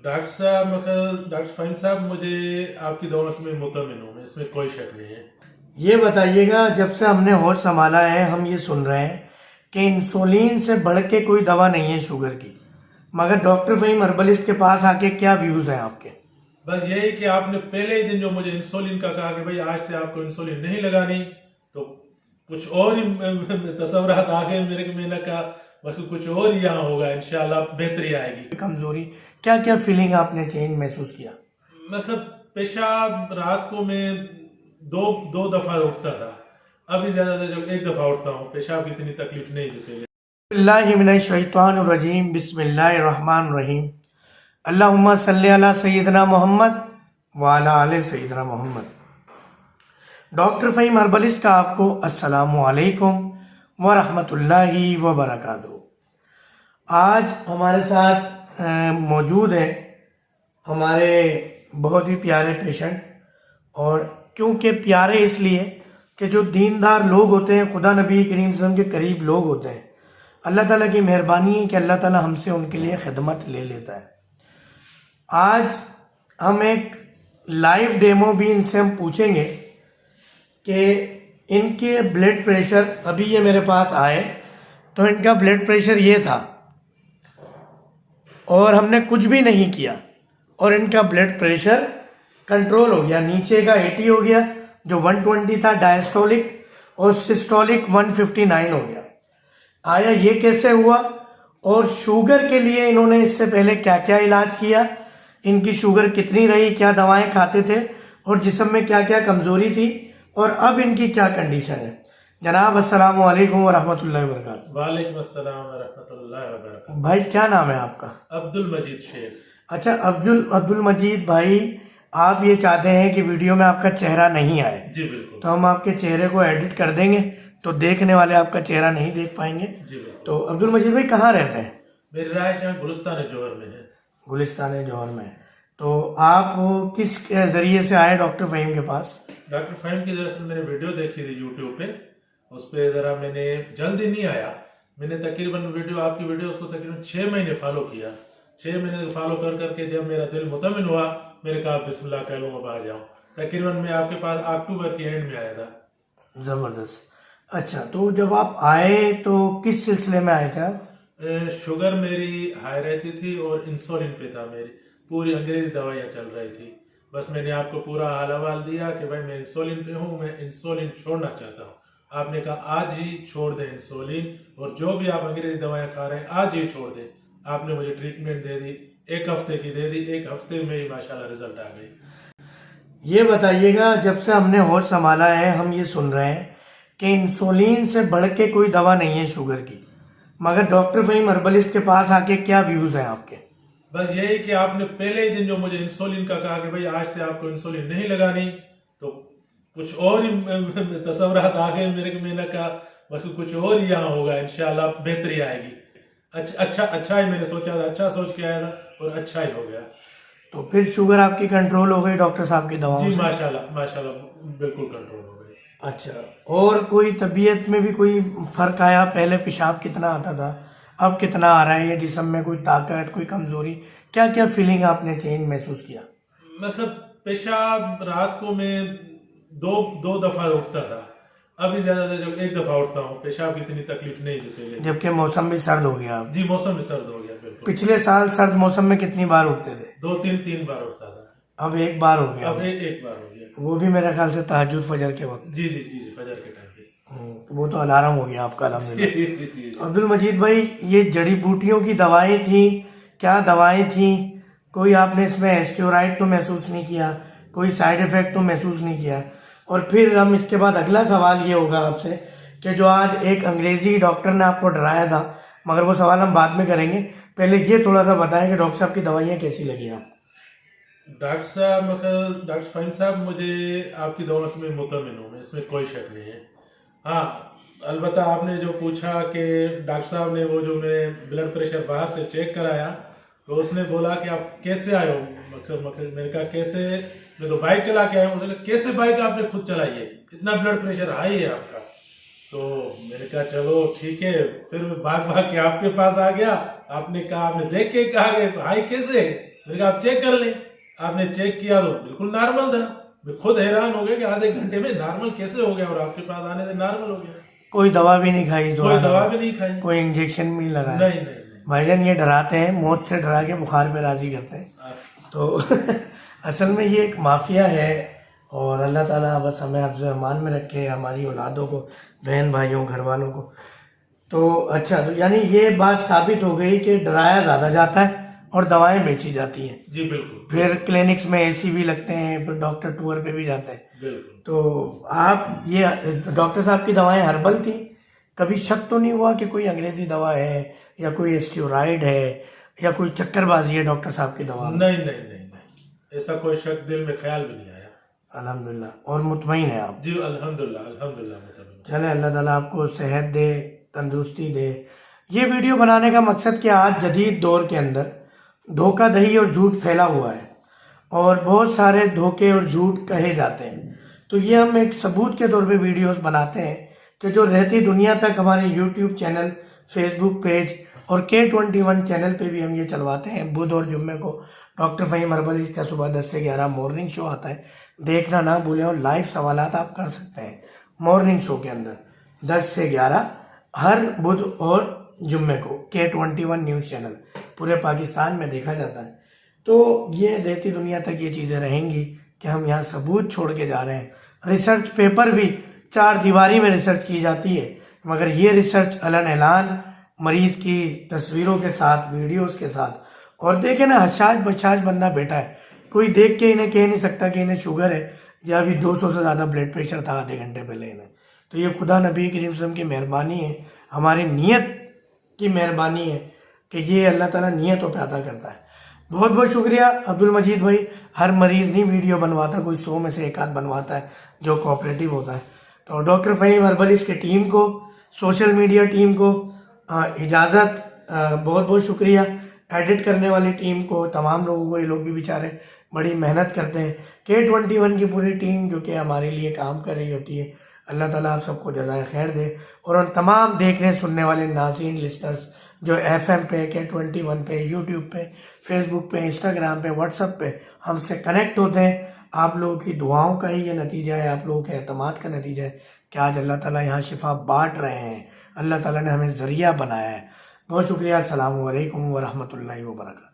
Doctor Faheem साहब, मुझे आपकी दवा से मैं मुतमिन हूँ, इसमें कोई शक नहीं है। ये बताइएगा, जब से हमने होश संभाला है हम ये सुन रहे हैं कि इंसुलिन से बढ़ के कोई दवा नहीं है शुगर की, मगर डॉक्टर फ़हीम हर्बलिस्ट के पास आके क्या व्यूज़ हैं आपके? बस यही कि आपने पहले ही दिन जो मुझे इंसुलिन का कहा कि भाई आज से आपको इंसुलिन नहीं लगानी, तो कुछ और ही तसव्वुरात आ गए मेरे को। मैंने कहा बस कुछ और ही यहाँ होगा, इंशाल्लाह बेहतरी आएगी। कमजोरी क्या क्या फीलिंग आपने चेंज महसूस किया? मतलब पेशाब रात को मैं दो दो दफा उठता था, अभी ज्यादा से जब एक दफा उठता हूँ। पेशाब की इतनी तकलीफ नहीं थी पहले। बिस्मिल्लाहिर्रहमानिर्रहीम, बिस्मिल्लाहिर्रहमानिर्रहीम। अल्लाहुम्मा सल्ली अला सय्यिदना मोहम्मद व अला आले सय्यिदना मोहम्मद। डॉक्टर फ़हीम हर्बलिस्ट का आपको अस्सलामु अलैकुम व रहमतुल्लाहि व बरकातहू। आज हमारे साथ मौजूद हैं हमारे बहुत ही प्यारे पेशेंट, और क्योंकि प्यारे इसलिए कि जो दीनदार लोग होते हैं, खुदा नबी करीम सल्लल्लाहु अलैहि वसल्लम के करीब लोग होते हैं, अल्लाह ताला की मेहरबानी है कि अल्लाह ताला हमसे उनके लिए खिदमत ले लेता है। आज हम एक लाइव डेमो भी इनसे हम पूछेंगे कि इनके ब्लड प्रेशर, अभी ये मेरे पास आए तो इनका ब्लड प्रेशर ये था और हमने कुछ भी नहीं किया और इनका ब्लड प्रेशर कंट्रोल हो गया। नीचे का 80 हो गया, जो 120 था डायस्टोलिक, और सिस्टोलिक 159 हो गया। आया ये कैसे हुआ, और शुगर के लिए इन्होंने इससे पहले क्या क्या इलाज किया, इनकी शुगर कितनी रही, क्या दवाएं खाते थे, और जिस्म में क्या क्या कमजोरी थी, और अब इनकी क्या कंडीशन है। जनाब अस्सलामु अलैकुम व रहमतुल्लाहि व बरकातहू। वालेकुम अस्सलाम व रहमतुल्लाहि व बरकातहू। भाई क्या नाम है आपका? अब्दुल मजीद शेख। अच्छा, अब्दुल मजीद भाई, आप ये चाहते हैं कि वीडियो में आपका चेहरा नहीं आए? जी बिल्कुल। तो हम आपके चेहरे को एडिट कर देंगे, तो देखने वाले आपका चेहरा नहीं देख पाएंगे। जी बिल्कुल। तो अब्दुल मजीद भाई कहाँ रहते हैं? मेरी रहायश यहाँ गुलिस्तान जौहर में है। गुलिस्तान जौहर में। तो आप किस जरिए से आए डॉक्टर फ़हीम के पास? डॉक्टर फ़हीम की दरअसल मैंने वीडियो देखी थी यूट्यूब पे, उस पर ज़रा मैंने जल्दी नहीं आया। मैंने तकरीबन आपकी वीडियो उसको तकरीबन 6 महीने फॉलो किया। 6 महीने फॉलो कर करके जब मेरा दिल मुतमिन हुआ, मैंने कहा बिस्मिल्लाह कह लूँ अब आ जाऊँ। तकरीबन मैं आपके पास अक्टूबर के एंड में आया था। ज़बरदस्त। अच्छा, तो जब आप आए तो किस सिलसिले में आए थे आप? शुगर मेरी हाई रहती थी और इंसुलिन पे था, मेरी पूरी अंग्रेजी दवाइयाँ चल रही थी। बस मैंने आपको पूरा हाल अहवाल दिया कि भाई मैं इंसुलिन पे हूँ, मैं इंसुलिन छोड़ना चाहता हूँ। आपने कहा आज ही छोड़ दें इंसुलिन, और जो भी आप अंग्रेजी दवाइयाँ खा रहे हैं आज ही छोड़ दें। आपने मुझे ट्रीटमेंट दे दी, 1 हफ्ते की दे दी। 1 हफ्ते में ही माशाल्लाह रिजल्ट आ गई। ये बताइएगा, जब से हमने होश संभाला है हम ये सुन रहे हैं कि इंसुलिन से बढ़ के कोई दवा नहीं है शुगर की, मगर डॉक्टर फ़हीम हर्बलिस्ट के पास आके क्या व्यूज़ हैं आपके? बस यही कि आपने पहले ही दिन जो मुझे इंसुलिन का कहा कि भाई आज से आपको इंसुलिन नहीं लगानी, तो कुछ और ही तसव्वुरात आ गए मेरे को। मैंने कहा बस कुछ और ही यहाँ होगा, इंशाल्लाह बेहतरी आएगी। अच्छा ही मैंने सोचा था, अच्छा सोच के आया था और अच्छा ही हो गया। तो फिर शुगर आपकी कंट्रोल हो गई डॉक्टर साहब की दवाओं जी से? माशाल्लाह बिल्कुल कंट्रोल हो गई। अच्छा, और कोई तबीयत में भी कोई फर्क आया? पहले पेशाब कितना आता था, अब कितना आ रहा है? जिस्म में कोई ताकत, कोई कमजोरी, क्या क्या फीलिंग आपने चेंज महसूस किया? मतलब पेशाब रात को मैं दो दफा उठता था, अभी ज्यादा से जब एक दफा उठता हूँ। पेशाब की इतनी तकलीफ नहीं थी पहले। जबकि मौसम भी सर्द हो गया अब। जी मौसम भी सर्द हो गया बिल्कुल। पिछले साल सर्द मौसम में कितनी बार उठते थे? 2 3 बार उठता था, अब एक बार हो गया। अब एक बार हो गया। वो भी मेरे ख्याल से तहज्जुद फजर के वक्त। जी फजर के टाइम पे। तो वो तो अलार्म हो गया आपका, अल्हम्दुलिल्लाह। जी। तो अब्दुल मजीद भाई, ये जड़ी बूटियों की दवाएं थी, क्या दवाएं थी? कोई आपने इसमें एस्टेरॉइड तो महसूस नहीं किया, कोई साइड इफेक्ट तो महसूस नहीं किया? और फिर हम इसके बाद अगला सवाल ये होगा आपसे कि जो आज एक अंग्रेजी डॉक्टर ने आपको डराया था, मगर वो सवाल हम बाद में करेंगे, पहले ये थोड़ा सा बताएं कि डॉक्टर साहब की दवाइयाँ कैसी लगी आप? डॉक्टर फ़हीम साहब, मुझे आपकी दवा से मैं मुतमिन हूँ, इसमें कोई शक नहीं है। हाँ, अलबत्ता आपने जो पूछा कि डॉक्टर साहब ने वो जो मैंने ब्लड प्रेशर बाहर से चेक कराया, तो उसने बोला कि आप कैसे आए हो। मतलब मैंने कहा कैसे, मैं तो बाइक चला के आया हूँ। उसने कहा कैसे बाइक आपने खुद चलाई है, इतना ब्लड प्रेशर हाई है आपका। तो मैंने कहा चलो ठीक है। फिर मैं भाग भाग के आपके पास आ गया। आपने कहा, आपने देख के कहा कि हाई कैसे, मैंने कहा आप चेक कर लें। आपने चेक किया तो बिल्कुल नॉर्मल था। मैं खुद हैरान हो गया कि आधे घंटे में नॉर्मल कैसे हो गया, और आपके पास आने से नॉर्मल हो गया। कोई दवा भी नहीं खाई, कोई दवा भी नहीं खाई, कोई इंजेक्शन भी नहीं लगाया? नहीं नहीं नहीं। भाईजान ये डराते हैं, मौत से डरा के बुखार पे राजी करते हैं। तो असल में ये एक माफिया है, और अल्लाह ताला बस हमें हिफ्ज़ अमान में रखे, हमारी औलादों को, बहन भाइयों, घर वालों को। तो अच्छा, तो यानी ये बात साबित हो गई कि डराया ज़्यादा जाता है और दवाएं बेची जाती हैं। जी बिल्कुल। फिर क्लिनिक्स में एसी भी लगते हैं, फिर डॉक्टर टूर पे भी जाते हैं। बिल्कुल। तो आप ये डॉक्टर साहब की दवाएं हर्बल थी, कभी शक तो नहीं हुआ कि कोई अंग्रेजी दवा है या कोई स्टेरॉइड है या कोई चक्करबाजी है डॉक्टर साहब की दवा में? नहीं नहीं नहीं नहीं, ऐसा कोई शक दिल में ख्याल भी नहीं आया। अल्हम्दुलिल्लाह। और मुतमईन है आप? जी अल्हम्दुलिल्लाह अल्हम्दुलिल्लाह। चले, अल्लाह ताला आपको सेहत दे, तंदुरुस्ती दे। ये वीडियो बनाने का मकसद कि आज जदीद दौर के अंदर धोखाधड़ी और झूठ फैला हुआ है, और बहुत सारे धोखे और झूठ कहे जाते हैं। तो ये हम एक सबूत के तौर पे वीडियोस बनाते हैं कि जो रहती दुनिया तक हमारे यूट्यूब चैनल, फेसबुक पेज और K21 चैनल पे भी हम ये चलवाते हैं। बुध और जुम्मे को डॉक्टर फ़हीम हर्बलिस्ट का सुबह 10 से 11 मॉर्निंग शो आता है, देखना ना भूलें। और लाइव सवालात आप कर सकते हैं मॉर्निंग शो के अंदर 10 से 11 हर बुध और जुम्मे को K21 न्यूज़ चैनल, पूरे पाकिस्तान में देखा जाता है। तो ये रहती दुनिया तक ये चीज़ें रहेंगी कि हम यहाँ सबूत छोड़ के जा रहे हैं। रिसर्च पेपर भी 4 दीवारी में रिसर्च की जाती है, मगर ये रिसर्च अलन ऐलान मरीज की तस्वीरों के साथ, वीडियोस के साथ। और देखे ना, हशाज बशाज बंदा बैठा है, कोई देख के इन्हें कह नहीं सकता कि इन्हें शुगर है या अभी 200 से ज़्यादा ब्लड प्रेशर था आधे घंटे पहले इन्हें। तो ये खुदा नबी करीम सल्लल्लाहु अलैहि वसल्लम की मेहरबानी है, हमारी नीयत की मेहरबानी है कि ये अल्लाह ताला नियतों पे अता करता है। बहुत बहुत शुक्रिया अब्दुल मजीद भाई। हर मरीज़ नहीं वीडियो बनवाता, कोई 100 में से एक आध बनवाता है जो कोऑपरेटिव होता है। तो डॉक्टर फ़हीम हर्बलिस्ट की टीम को, सोशल मीडिया टीम को इजाज़त, बहुत बहुत शुक्रिया। एडिट करने वाली टीम को, तमाम लोगों को, ये लोग भी बेचारे बड़ी मेहनत करते हैं। K21 की पूरी टीम जो कि हमारे लिए काम कर रही होती है, अल्लाह ताला आप सबको जज़ाए खैर दे। और उन तमाम देखने सुनने वाले नाज़रीन, लिस्टर्स जो FM पे, K21 पे, यूट्यूब पे, फेसबुक पे, इंस्टाग्राम पे, व्हाट्सएप पे हमसे कनेक्ट होते हैं, आप लोगों की दुआओं का ही ये नतीजा है, आप लोगों के एतमाद का नतीजा है कि आज अल्लाह ताला यहाँ शिफा बांट रहे हैं। अल्लाह ताला ने हमें ज़रिया बनाया है। बहुत शुक्रिया। अस्सलामु अलैकुम व रहमतुल्लाहि व बरकातहू।